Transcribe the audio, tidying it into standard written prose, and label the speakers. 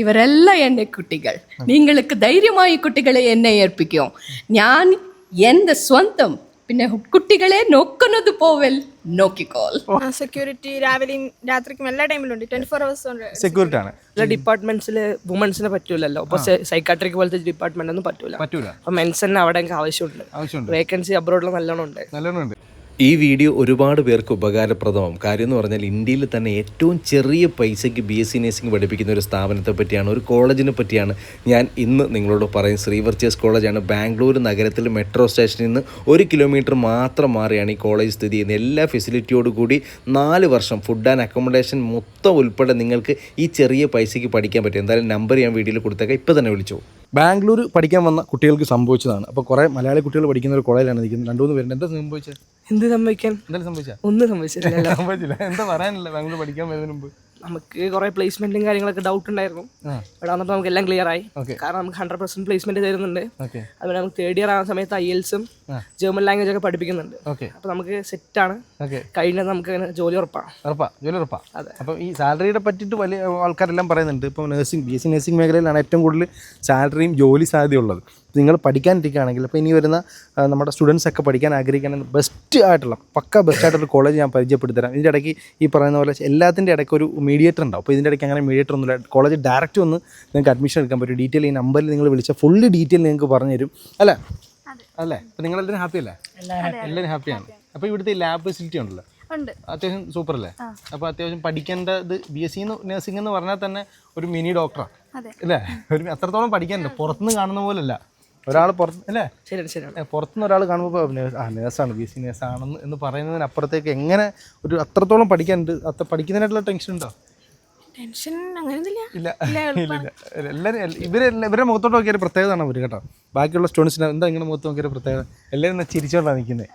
Speaker 1: ഇവരെല്ലാം എൻ്റെ കുട്ടികൾ. നിങ്ങൾക്ക് ധൈര്യമായി കുട്ടികളെ എന്നെ ഏൽപ്പിക്കും. ഞാൻ എൻ്റെ സ്വന്തം പിന്നെ കുട്ടികളെ നോക്കുന്നത് പോവൽ നോക്കിക്കോൾ.
Speaker 2: സെക്യൂരിറ്റി രാവിലെയും രാത്രിക്കും എല്ലാ ടൈമിലുണ്ട്. 24 hours ഉണ്ട്.
Speaker 3: സെക്യൂരിറ്റി ആണ്.
Speaker 4: ചില ഡിപ്പാർട്ട്മെന്റ്സിൽ വുമൻസിനെ പറ്റൂലല്ലോ. അപ്പോൾ സൈക്കാട്രിക് പോലത്തെ ഡിപ്പാർട്ട്മെന്റ് ഒന്നും പറ്റൂല. അപ്പോൾ മെൻസ് തന്നെ അവിടെ ആവശ്യമുണ്ട്. വേക്കൻസി അബ്രോഡിൽ നല്ലോണം ഉണ്ട്.
Speaker 5: ഈ വീഡിയോ ഒരുപാട് പേർക്ക് ഉപകാരപ്രദമാകും. കാര്യം എന്ന് പറഞ്ഞാൽ ഇന്ത്യയിൽ തന്നെ ഏറ്റവും ചെറിയ പൈസയ്ക്ക് BSc നഴ്സിംഗ് പഠിപ്പിക്കുന്ന ഒരു സ്ഥാപനത്തെ പറ്റിയാണ്, ഒരു കോളേജിനെ പറ്റിയാണ് ഞാൻ ഇന്ന് നിങ്ങളോട് പറയുന്നത്. ശ്രീ വർച്ചേഴ്സ് കോളേജാണ്. ബാംഗ്ലൂർ നഗരത്തിൽ മെട്രോ സ്റ്റേഷനിൽ നിന്ന് 1 കിലോമീറ്റർ മാത്രം മാറിയാണ് ഈ കോളേജ് സ്ഥിതി ചെയ്യുന്നത്. എല്ലാ ഫെസിലിറ്റിയോടുകൂടി 4 വർഷം ഫുഡ് ആൻഡ് അക്കോമഡേഷൻ മൊത്തം ഉൾപ്പെടെ നിങ്ങൾക്ക് ഈ ചെറിയ പൈസയ്ക്ക് പഠിക്കാൻ പറ്റും. എന്തായാലും നമ്പർ ഞാൻ വീഡിയോയിൽ കൊടുത്തേക്കാം, ഇപ്പോൾ തന്നെ വിളിച്ചോ.
Speaker 3: ബാംഗ്ലൂർ പഠിക്കാൻ വന്ന കുട്ടികൾക്ക് സംഭവിച്ചതാണ്. അപ്പോൾ കുറേ മലയാളി കുട്ടികൾ പഠിക്കുന്ന ഒരു കോളേജിലാണ് നിൽക്കുന്നത്. 2-3 പേരുണ്ട്. എന്താ സംഭവിച്ചത്?
Speaker 4: എന്ത് സംഭവിക്കാൻ?
Speaker 3: എന്തായാലും സംഭവിച്ചാൽ
Speaker 4: ഒന്നും സംഭവിച്ചില്ല.
Speaker 3: സംഭവിച്ചില്ല. എന്താ പറയാനില്ല ബാംഗ്ലൂർ പഠിക്കാൻ വരുന്നതിന് മുമ്പ്?
Speaker 4: നമുക്ക് കുറെ പ്ലേസ്മെന്റും കാര്യങ്ങളൊക്കെ ഡൗട്ട് ഉണ്ടായിരുന്നു. ഇവിടെ വന്നപ്പോൾ നമുക്ക് എല്ലാം ക്ലിയർ ആയി. കാരണം നമുക്ക് 100% പ്ലേസ്മെന്റ് തരുന്നുണ്ട്. അതുപോലെ നമുക്ക് 3rd ഇയർ ആവുന്ന സമയത്ത് IELTS ജർമ്മൻ ലാംഗ്വേജ് ഒക്കെ പഠിപ്പിക്കുന്നുണ്ട്. അപ്പോൾ നമുക്ക് സെറ്റാണ്. കഴിഞ്ഞാൽ നമുക്ക് ജോലി ഉറപ്പാണ്.
Speaker 3: അതെ. അപ്പം ഈ സാലറിയുടെ പറ്റിയിട്ട് വലിയ ആൾക്കാരെല്ലാം പറയുന്നുണ്ട്. ഇപ്പോൾ BSc നഴ്സിംഗ് മേഖലയിലാണ് ഏറ്റവും കൂടുതൽ സാലറിയും ജോലി സാധ്യതയുള്ളത്. നിങ്ങൾ പഠിക്കാനിരിക്കുകയാണെങ്കിൽ അപ്പോൾ ഇനി വരുന്ന നമ്മുടെ സ്റ്റുഡൻസ് ഒക്കെ പഠിക്കാൻ ആഗ്രഹിക്കുകയാണെങ്കിൽ ബെസ്റ്റ് ആയിട്ടുള്ള കോളേജ് ഞാൻ പരിചയപ്പെടുത്തരാം. ഇതിൻ്റെ ഇടയ്ക്ക് ഈ പറയുന്ന പോലെ എല്ലാത്തിൻ്റെ ഇടയ്ക്ക് ഒരു മീഡിയേറ്റർ ഉണ്ടാവും. അപ്പോൾ ഇതിൻ്റെ ഇടയ്ക്ക് അങ്ങനെ മീഡിയേറ്റർ ഒന്നുമില്ല. കോളേജ് ഡയറക്റ്റ് ഒന്ന് നിങ്ങൾക്ക് അഡ്മിഷൻ എടുക്കാൻ പറ്റും. ഡീറ്റെയിൽ ഈ നമ്പറിൽ നിങ്ങൾ വിളിച്ചാൽ ഫുള്ള് ഡീറ്റെയിൽ നിങ്ങൾക്ക് പറഞ്ഞു തരും. അല്ലേ? അപ്പോൾ നിങ്ങളെല്ലാവരും ഹാപ്പി അല്ലേ? എല്ലാവരും ഹാപ്പിയാണ്. അപ്പോൾ ഇവിടുത്തെ ലാബ് ഫെസിലിറ്റി ഉണ്ടല്ലോ, അത്യാവശ്യം സൂപ്പർ അല്ലേ? അപ്പോൾ അത്യാവശ്യം പഠിക്കേണ്ടത് BSc നഴ്സിംഗ് എന്ന് പറഞ്ഞാൽ തന്നെ ഒരു മിനി ഡോക്ടറാണ് അല്ലേ? അത്രത്തോളം പഠിക്കാനുണ്ട്. പുറത്തുനിന്ന് കാണുന്ന പോലല്ല. ഒരാൾ പുറത്ത് അല്ലേ? പുറത്തുനിന്ന് ഒരാൾ കാണുമ്പോൾ നേഴ്സാണ്, BSc നേഴ്സാണെന്ന് എന്ന് പറയുന്നതിനപ്പുറത്തേക്ക് എങ്ങനെ ഒരു അത്രത്തോളം പഠിക്കാനുണ്ട്. പഠിക്കുന്നതിനായിട്ടുള്ള ടെൻഷൻ ഉണ്ടോ?
Speaker 2: ടെൻഷൻ അങ്ങനെയൊന്നുമില്ല.
Speaker 3: ഇല്ല. എല്ലാവരും ഇവരുടെ മുഖത്തോട്ട് നോക്കിയൊരു പ്രത്യേകതയാണ് അവർ കേട്ടോ. ബാക്കിയുള്ള സ്റ്റുഡൻസിന് എന്താ ഇങ്ങനെ മുഖത്ത് നോക്കിയൊരു പ്രത്യേകത? എല്ലാവരും ചിരിച്ചോണ്ടാണ് നിൽക്കുന്നത്.